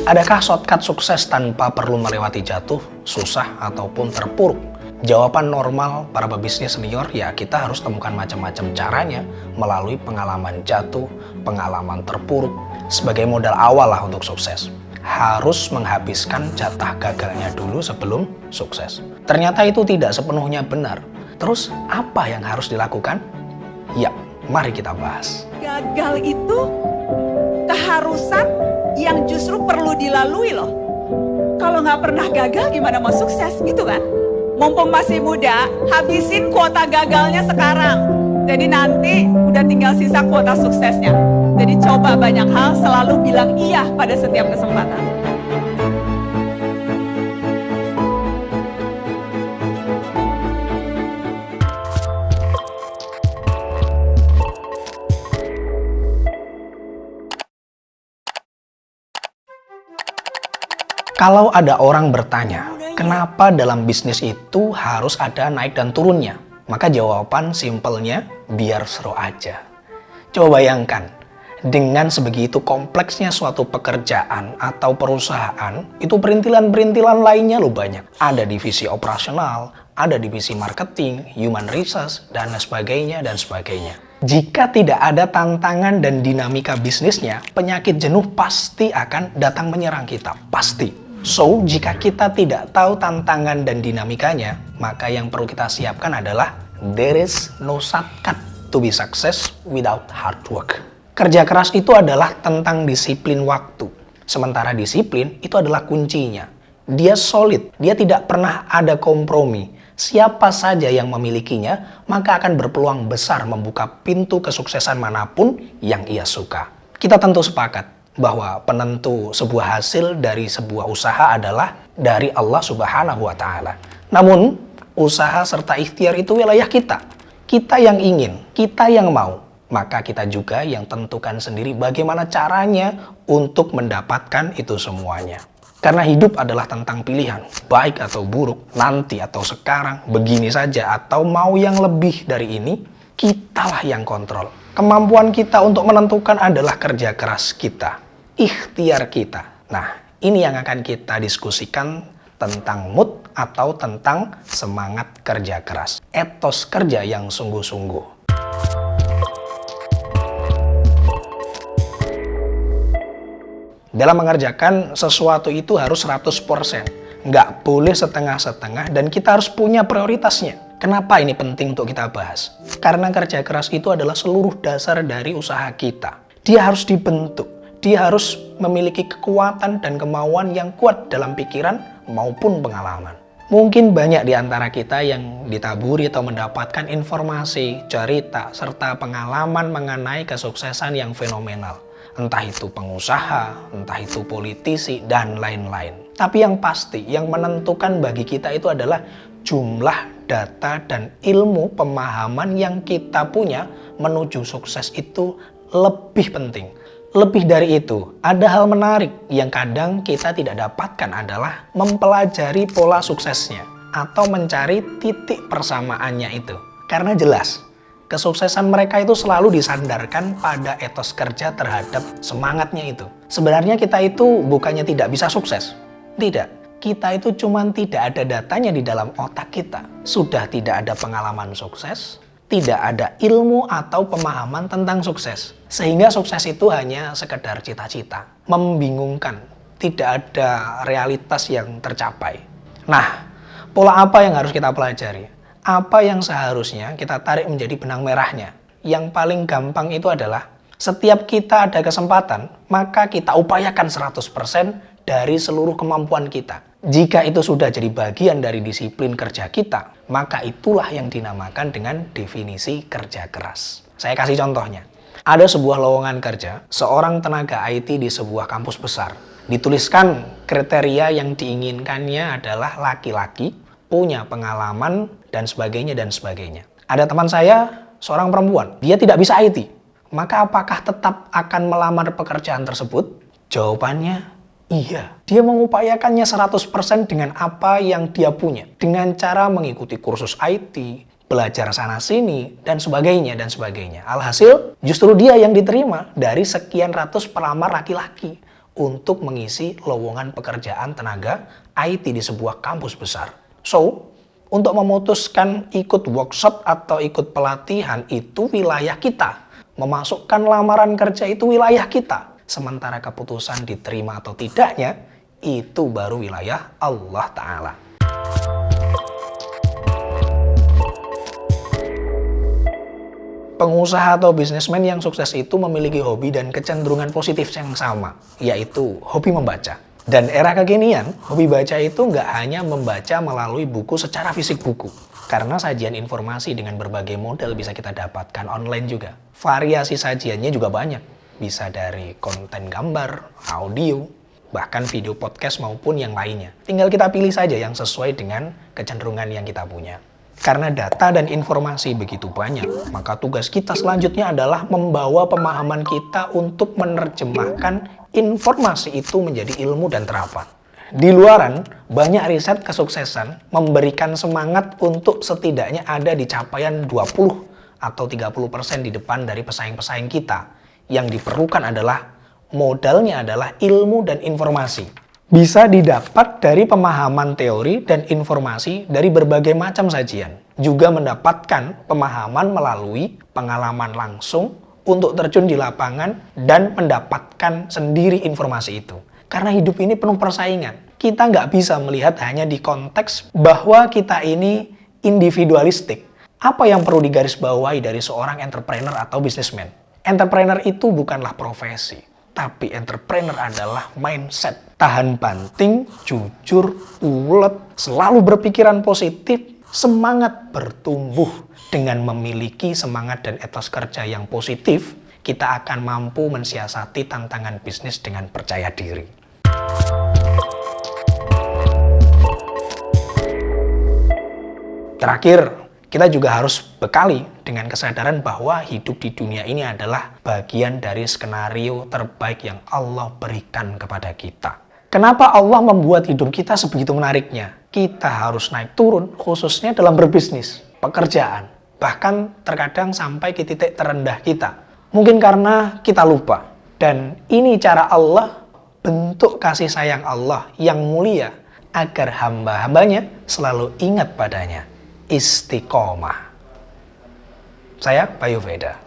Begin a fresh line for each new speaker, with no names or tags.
Adakah shortcut sukses tanpa perlu melewati jatuh, susah, ataupun terpuruk? Jawaban normal para pebisnis senior, ya kita harus temukan macam-macam caranya melalui pengalaman jatuh, pengalaman terpuruk, sebagai modal awal lah untuk sukses. Harus menghabiskan jatah gagalnya dulu sebelum sukses. Ternyata itu tidak sepenuhnya benar. Terus apa yang harus dilakukan? Ya, mari kita bahas.
Gagal itu keharusan yang justru perlu dilalui loh. Kalau nggak pernah gagal gimana mau sukses gitu kan? Mumpung masih muda, habisin kuota gagalnya sekarang. Jadi nanti udah tinggal sisa kuota suksesnya. Jadi coba banyak hal, selalu bilang iya pada setiap kesempatan.
Kalau ada orang bertanya, kenapa dalam bisnis itu harus ada naik dan turunnya? Maka jawaban simpelnya, biar seru aja. Coba bayangkan, dengan sebegitu kompleksnya suatu pekerjaan atau perusahaan, itu perintilan-perintilan lainnya loh banyak. Ada divisi operasional, ada divisi marketing, human resource, dan sebagainya, dan sebagainya. Jika tidak ada tantangan dan dinamika bisnisnya, penyakit jenuh pasti akan datang menyerang kita, pasti. So, jika kita tidak tahu tantangan dan dinamikanya, maka yang perlu kita siapkan adalah there is no shortcut to be success without hard work. Kerja keras itu adalah tentang disiplin waktu. Sementara disiplin itu adalah kuncinya. Dia solid, dia tidak pernah ada kompromi. Siapa saja yang memilikinya, maka akan berpeluang besar membuka pintu kesuksesan manapun yang ia suka. Kita tentu sepakat bahwa penentu sebuah hasil dari sebuah usaha adalah dari Allah Subhanahu wa Ta'ala. Namun, usaha serta ikhtiar itu wilayah kita. Kita yang ingin, kita yang mau, maka kita juga yang tentukan sendiri bagaimana caranya untuk mendapatkan itu semuanya. Karena hidup adalah tentang pilihan, baik atau buruk, nanti atau sekarang, begini saja atau mau yang lebih dari ini, kitalah yang kontrol. Kemampuan kita untuk menentukan adalah kerja keras kita, ikhtiar kita. Nah, ini yang akan kita diskusikan tentang mood atau tentang semangat kerja keras. Etos kerja yang sungguh-sungguh. Dalam mengerjakan sesuatu itu harus 100%. Nggak boleh setengah-setengah dan kita harus punya prioritasnya. Kenapa ini penting untuk kita bahas? Karena kerja keras itu adalah seluruh dasar dari usaha kita. Dia harus dibentuk. Dia harus memiliki kekuatan dan kemauan yang kuat dalam pikiran maupun pengalaman. Mungkin banyak di antara kita yang ditaburi atau mendapatkan informasi, cerita, serta pengalaman mengenai kesuksesan yang fenomenal. Entah itu pengusaha, entah itu politisi, dan lain-lain. Tapi yang pasti, yang menentukan bagi kita itu adalah jumlah data dan ilmu pemahaman yang kita punya menuju sukses itu lebih penting. Lebih dari itu, ada hal menarik yang kadang kita tidak dapatkan adalah mempelajari pola suksesnya atau mencari titik persamaannya itu. Karena jelas, kesuksesan mereka itu selalu disandarkan pada etos kerja terhadap semangatnya itu. Sebenarnya kita itu bukannya tidak bisa sukses. Tidak, kita itu cuma tidak ada datanya di dalam otak kita. Sudah tidak ada pengalaman sukses, tidak ada ilmu atau pemahaman tentang sukses. Sehingga sukses itu hanya sekedar cita-cita. Membingungkan, tidak ada realitas yang tercapai. Nah, pola apa yang harus kita pelajari? Apa yang seharusnya kita tarik menjadi benang merahnya? Yang paling gampang itu adalah setiap kita ada kesempatan, maka kita upayakan 100% dari seluruh kemampuan kita. Jika itu sudah jadi bagian dari disiplin kerja kita, maka itulah yang dinamakan dengan definisi kerja keras. Saya kasih contohnya. Ada sebuah lowongan kerja, seorang tenaga IT di sebuah kampus besar. Dituliskan kriteria yang diinginkannya adalah laki-laki, punya pengalaman, dan sebagainya, dan sebagainya. Ada teman saya, seorang perempuan, dia tidak bisa IT. Maka apakah tetap akan melamar pekerjaan tersebut? Jawabannya, iya. Dia mengupayakannya 100% dengan apa yang dia punya. Dengan cara mengikuti kursus IT, belajar sana-sini, dan sebagainya, dan sebagainya. Alhasil, justru dia yang diterima dari sekian ratus pelamar laki-laki. untuk mengisi lowongan pekerjaan tenaga IT di sebuah kampus besar. So, untuk memutuskan ikut workshop atau ikut pelatihan itu wilayah kita. Memasukkan lamaran kerja itu wilayah kita. Sementara keputusan diterima atau tidaknya, itu baru wilayah Allah Ta'ala. Pengusaha atau bisnismen yang sukses itu memiliki hobi dan kecenderungan positif yang sama, yaitu hobi membaca. Dan era kekinian, hobi baca itu nggak hanya membaca melalui buku secara fisik buku. Karena sajian informasi dengan berbagai model bisa kita dapatkan online juga. Variasi sajiannya juga banyak. Bisa dari konten gambar, audio, bahkan video podcast maupun yang lainnya. Tinggal kita pilih saja yang sesuai dengan kecenderungan yang kita punya. Karena data dan informasi begitu banyak, maka tugas kita selanjutnya adalah membawa pemahaman kita untuk menerjemahkan informasi itu menjadi ilmu dan terapan. Di luaran, banyak riset kesuksesan memberikan semangat untuk setidaknya ada di capaian 20 atau 30% di depan dari pesaing-pesaing kita. Yang diperlukan adalah modalnya adalah ilmu dan informasi. Bisa didapat dari pemahaman teori dan informasi dari berbagai macam sajian. Juga mendapatkan pemahaman melalui pengalaman langsung untuk terjun di lapangan dan mendapatkan sendiri informasi itu. Karena hidup ini penuh persaingan. Kita nggak bisa melihat hanya di konteks bahwa kita ini individualistik. Apa yang perlu digarisbawahi dari seorang entrepreneur atau businessman? Entrepreneur itu bukanlah profesi, tapi entrepreneur adalah mindset. Tahan banting, jujur, ulet, selalu berpikiran positif, semangat bertumbuh. Dengan memiliki semangat dan etos kerja yang positif, kita akan mampu mensiasati tantangan bisnis dengan percaya diri. Terakhir, kita juga harus bekali dengan kesadaran bahwa hidup di dunia ini adalah bagian dari skenario terbaik yang Allah berikan kepada kita. Kenapa Allah membuat hidup kita sebegitu menariknya? Kita harus naik turun, khususnya dalam berbisnis, pekerjaan. Bahkan terkadang sampai ke titik terendah kita. Mungkin karena kita lupa. Dan ini cara Allah, bentuk kasih sayang Allah yang mulia, agar hamba-hambanya selalu ingat padanya. Istiqomah. Saya Bayu Veda.